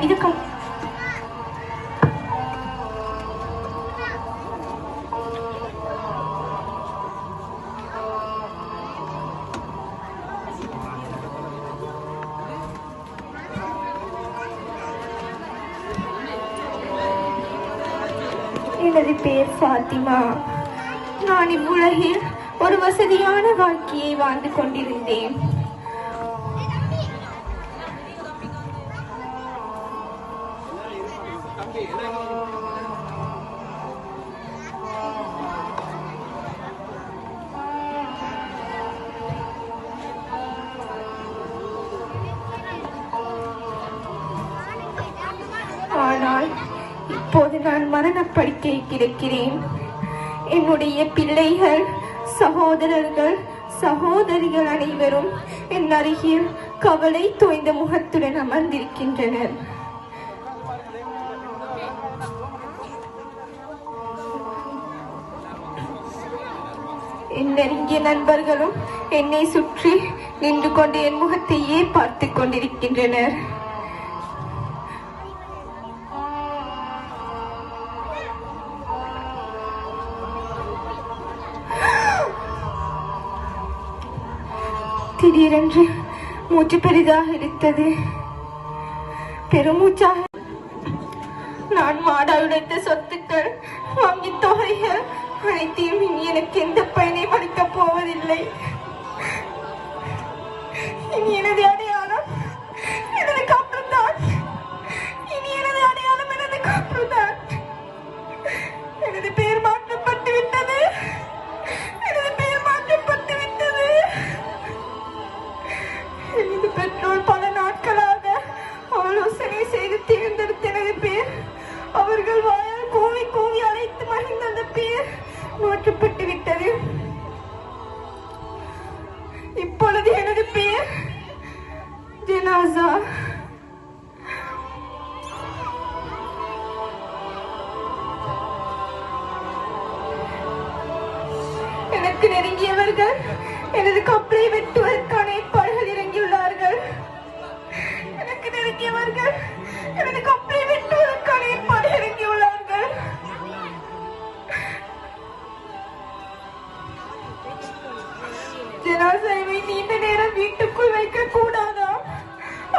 இதுக்கும் எனது பேர் ஃபாத்திமா. நான் இவ்வுலகில் ஒரு வசதியான வாழ்க்கையை வாழ்ந்து கொண்டிருந்தேன். ஆனால் இப்போது நான் மரணப்படுக்கை கிடக்கிறேன். என்னுடைய பிள்ளைகள், சகோதரர்கள், சகோதரிகள் அனைவரும் என் அருகில் கவலை தோய்ந்த முகத்துடன் அமர்ந்திருக்கின்றனர். என் நெருங்கிய நண்பர்களும் என்னை சுற்றி நின்று கொண்டு என் முகத்தையே பார்த்து கொண்டிருக்கின்றனர். திடீரென்று மூச்சு பெரிதாக இழுத்தது. பெருமூச்சாக நான் மாடாவுடைய சொத்துக்கள், வங்கி தொகைகள் அனைத்தையும் இனி எனக்கு எந்த பயனை அளிக்கப் போவதில்லை. இனி எனது அடையாளம் எனது காப்புதான். இனி எனது அடையாளம் எனது காப்புதான். எனது பெயர் மாற்றப்பட்டு விட்டது. எனது பெயர் மாற்றப்பட்டு விட்டது. எனது பெற்றோர் பல நாட்களாக ஆலோசனை செய்து தேர்ந்தெடுத்த எனது பேர், அவர்கள் வாயால் கூவி கூவி அழைத்து மகிழ்ந்த அந்த பேர் மாற்றப்பட்டு விட்டது. இப்பொழுது எனது பேர் ஜனாசா. எனக்கு நெருங்கியவர்கள் எனது கப்பலை வெட்டுவதற்கான ஏற்பாடுகள் இறங்கியுள்ளார்கள். எனக்கு நெருங்கியவர்கள் எனது கப்பலை வெட்டுவதற்கான ஏற்பாடு இறங்கியுள்ளார்கள். ஜனாசாவை நீண்ட நேரம் வீட்டுக்குள் வைக்க கூடாதா?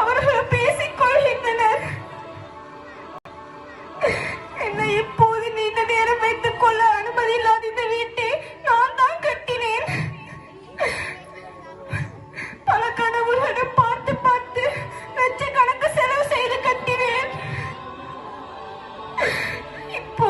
அவர்கள் பேசிக் கொள்கின்றனர். என்னை இப்போது நீண்ட நேரம் வைத்துக் கொள்ள அனுமதி இல்லாத இந்த வீட்டை நான் தான் கட்டினேன். பல கடவுள்களிடம் பார்த்து பார்த்து லட்சக்கணக்கு செலவு செய்து கட்டினேன். இப்போ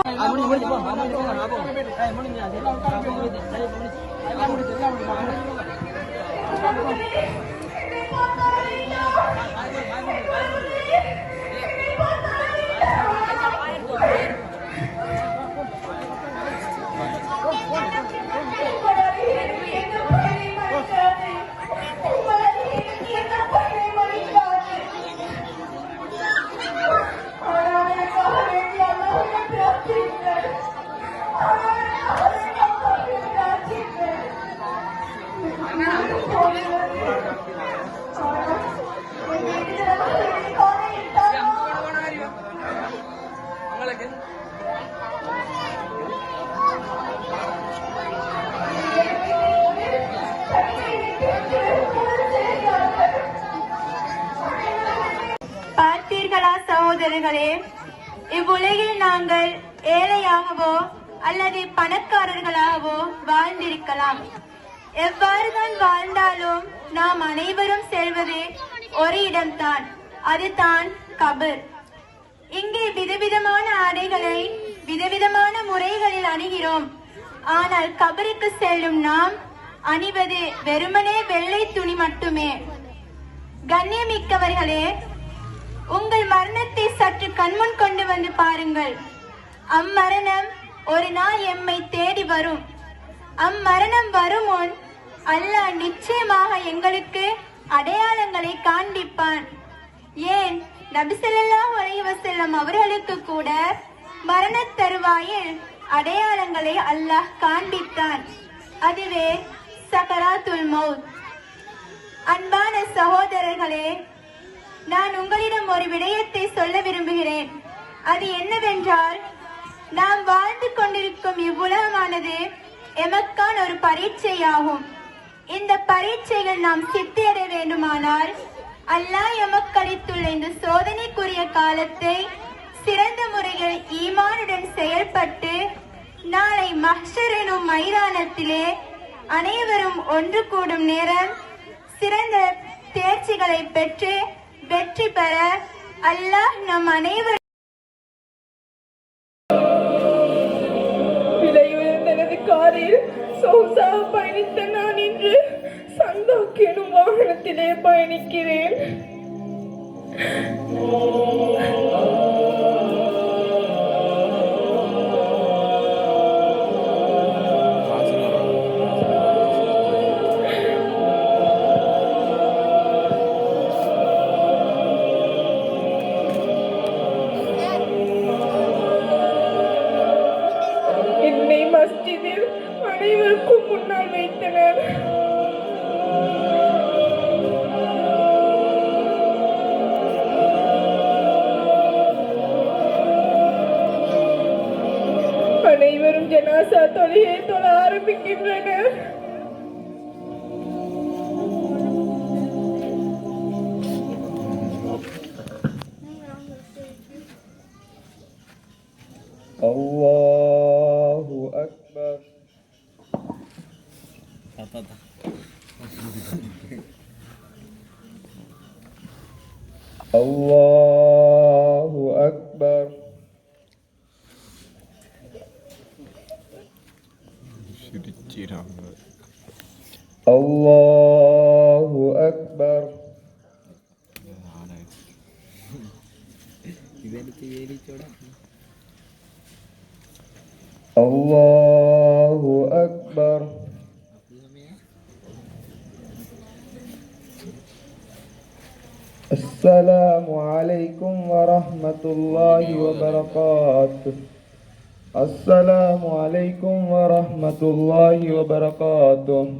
பார்த்தீர்களா சகோதரர்களே, இவ்வுலகில் நாங்கள் ஏழையாகவோ அல்லது பணக்காரர்களாகவோ வாழ்ந்திருக்கலாம். எவ்வாறுதான் வாழ்ந்தாலும் நாம் அனைவரும் செல்வது ஒரு இடம்தான், அதுதான் கபர். இங்கே விதவிதமான ஆடைகளை விதவிதமான முறைகளில் அணிகிறோம். ஆனால் கபருக்கு செல்லும் நாம் அணிவது வெறுமனே வெள்ளை துணி மட்டுமே. கண்ணியமிக்கவர்களே, உங்கள் மரணத்தை சற்று கண்முன் கொண்டு வந்து பாருங்கள். அம்மரணம் ஒரு நாள் எம்மை தேடி வரும். அம்மரணம் வரும் முன் அல்லாஹ் நிச்சயமாக எங்களுக்கு அடையாளங்களை காண்பிப்பான். ஏன், நபி ஸல்லல்லாஹு அலைஹி வஸல்லம் அவர்களுக்கு கூட மரண தருவாயில் அடையாளங்களை அல்லாஹ் காண்பித்தான். அதுவே சகராத்துல் மௌத். அன்பான சகோதரர்களே, நான் உங்களிடம் உங்களிடம் ஒரு விடயத்தை சொல்ல விரும்புகிறேன். அது என்னவென்றால், நாம் வாழ்ந்து கொண்டிருக்கும் இவ்வுலகமானது எமக்கான ஒரு பரீட்சையாகும். இந்த பரீட்சைகள் நாம் சித்தியடைய வேண்டுமானால் அல்லாஹ் எமக்களித்துள்ள இந்த சோதனைக்குரிய காலத்தை சிறந்த முறையில் ஈமானுடன் செயல்பட்டு நாளை மஹ்ஷர் எனும் மைதானத்திலே அனைவரும் ஒன்று கூடும் நேரம் சிறந்த தேர்ச்சிகளை பெற்று வெற்றி பெற அல்லாஹ் நம் அனைவரும் விலையுயர்ந்தனது காரில் சொகுசாக பயணித்த நான் இன்று சந்தாக் எனும் வாகனத்திலே பயணிக்கிறேன். என்னை மஸ்ஜிதில் அனைவருக்கும் முன்னால் வைத்தனர். அனைவரும் ஜனாசா தொழுகையை தொழ ஆரம்பிக்கின்றனர். அல்லாஹு அக்பர். அல்லாஹு அக்பர். அல்லாஹு அக்பர். அல்லாஹு அக்பர். அஸ்ஸலாமு அலைக்கும் வரஹ்மத்துல்லாஹி வபரகாத்துஹ். அஸ்ஸலாமு அலைக்கும் வரஹ்மத்துல்லாஹி வபரகாத்துஹ்.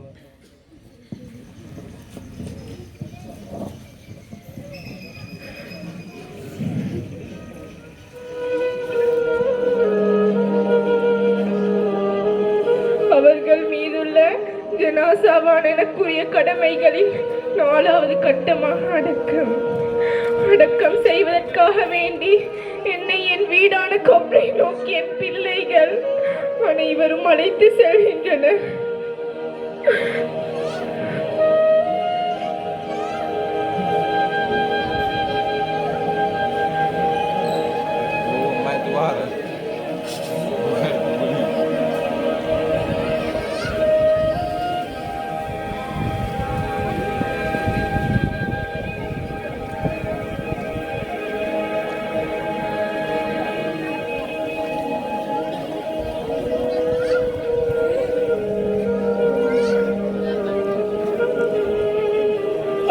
அவர்கள் மீதுள்ள ஜனாசாவான எனக்குரிய கடமைகளில் 4வது கட்டமாக அடக்கம் செய்வதற்காக வேண்டி என்னை என் வீடான கபரை நோக்கி என் பிள்ளைகள் அனைவரும் அழைத்து செல்கின்றனர்.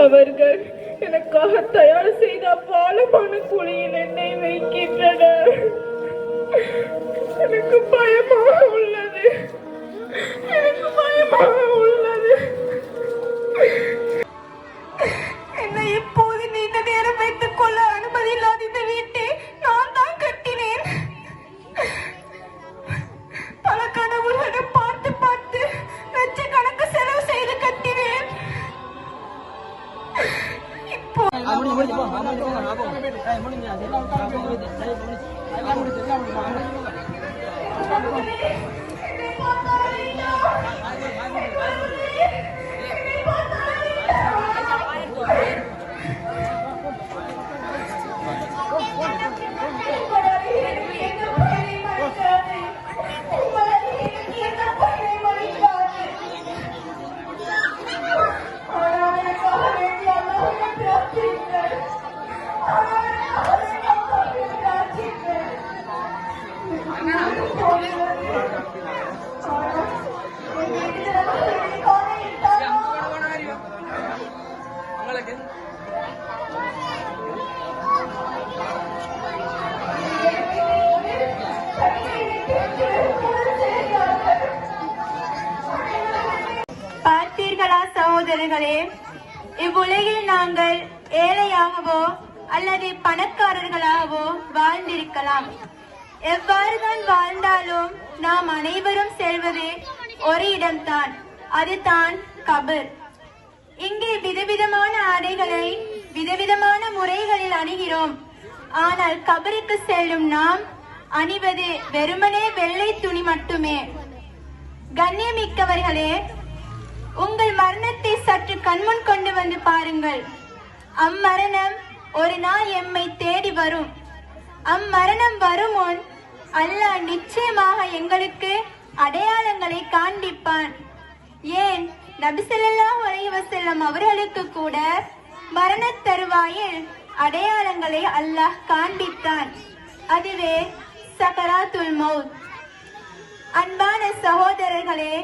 அவர்கள் எனக்காக தயார் செய்த பாலமான குழியில் என்னை வைக்கின்றனர். எனக்கு பயமாக உள்ளது. என்னை இப்போது நீண்ட நேரம் வைத்துக் கொள்ள அனுமதி இல்லாத இந்த வீட்டை நான் தான் கட்டினேன். பல கனவுகளை பார்த்து பார்த்து லட்சக்கணக்கு செலவு செய்து கட்டினேன். இப்போ பார்த்தீர்களா சகோதரர்களே, இவ்வுலகில் நாங்கள் ஏழையாகவோ அல்லது பணக்காரர்களாகவோ வாழ்ந்திருக்கலாம். எவ்வாறுதான் வாழ்ந்தாலும் நாம் அனைவரும் செல்வது ஒரு இடம்தான், அதுதான் கபர். இங்கே விதவிதமான ஆடைகளை விதவிதமான முறைகளில் அணிகிறோம். ஆனால் கபருக்கு செல்லும் நாம் அணிவது வெறுமனே வெள்ளை துணி மட்டுமே. கண்ணியமிக்கவர்களே, உங்கள் மரணத்தை சற்று கண்முன் கொண்டு வந்து பாருங்கள். அம்மரணம் ஒரு நாள் எம்மை தேடி வரும். அம்மரணம் வரும் முன் அல்லாஹ் நிச்சயமாக எங்களுக்கு அடையாளங்களை காண்பிப்பான். ஏன், நபி ஸல்லல்லாஹு அலைஹி வஸல்லம் அவர்களுக்கு கூட மரண தருவாயில் அடையாளங்களை அல்லாஹ் காண்பித்தான். அதுவே சகராத்துல் மௌத். அன்பான சகோதரர்களே,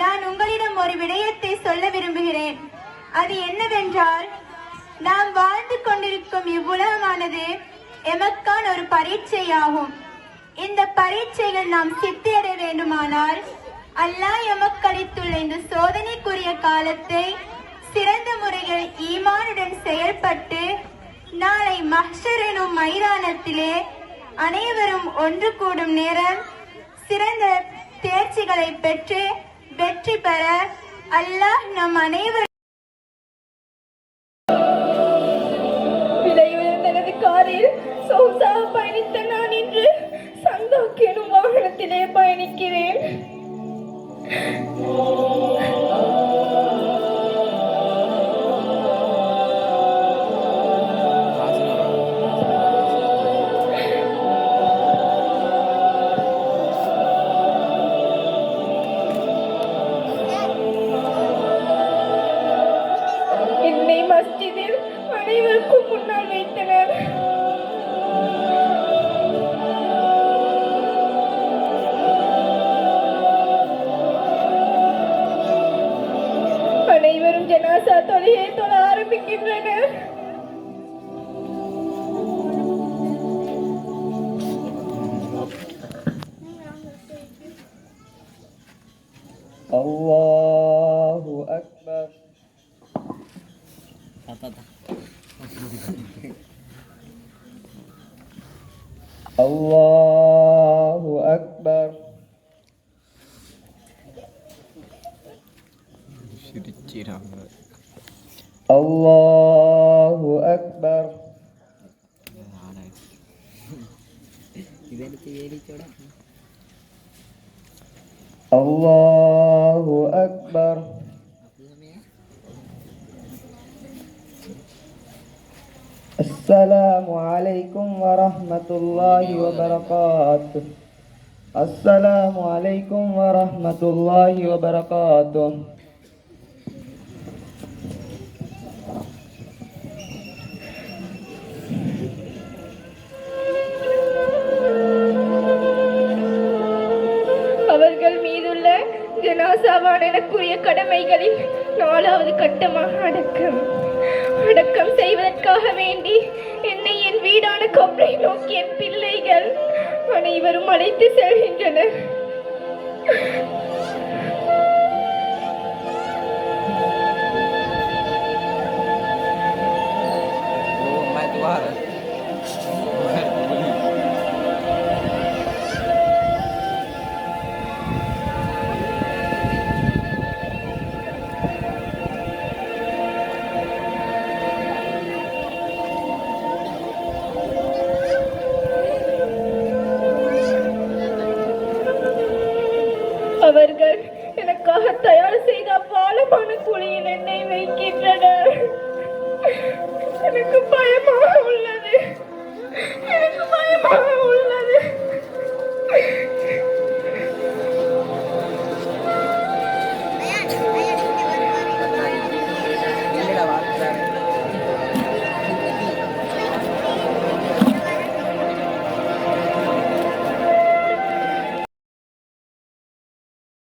நான் உங்களிடம் ஒரு விடயத்தை சொல்ல விரும்புகிறேன். அது என்னவென்றால், நாம் வாழ்ந்து கொண்டிருக்கும் இவ்வுலகமானது எமக்கான ஒரு பரீட்சையாகும். இந்த பரீட்சைகள் நாம் சித்தியடைய வேண்டுமானால் அல்லாஹ் எமக்களித்துள்ள இந்த சோதனைக்குரிய காலத்தை சிறந்த முறையில் ஈமானுடன் செயல்பட்டு நாளை மஹ்ஷர் எனும் மைதானத்திலே அனைவரும் ஒன்று கூடும் நேரம் சிறந்த தேர்ச்சிகளை பெற்று வெற்றி பெற அல்லாஹ் நம் அனைவரும் விலையுயர்ந்தனது காரில் சொகுசாக பயணித்த நான் இன்று சந்தாக் எனும் வாகனத்திலே பயணிக்கிறேன். என்னை மஸ்ஜிதில் அனைவருக்கும் முன்னால் வைத்தனர். அனைவரும் ஜனாசா தொழுகை தொழ ஆரம்பிக்கின்றனர். அல்லாஹு அக்பர். அல்லாஹு அக்பர். அல்லாஹு அக்பர். அல்லாஹு அக்பர். அஸ்ஸலாமு அலைக்கும் வரஹ்மத்துல்லாஹி வபரகாத்துஹ். அஸ்ஸலாமு அலைக்கும் வரஹ்மத்துல்லாஹி வபரகாத்துஹ். அவர்கள் மீதுள்ள ஜனாசாவான எனக்குரிய கடமைகளில் 4வது கட்டமாக அடக்கம் செய்வதற்காக வேண்டி என்னை என் வீடான கபரை நோக்கி என் பிள்ளைகள் அனைவரும் அழைத்து செல்கின்றனர். அவர்கள் எனக்காக தயார் செய்த பாலமான குழியில் என்னை வைக்கின்றனர். எனக்கு பயமாக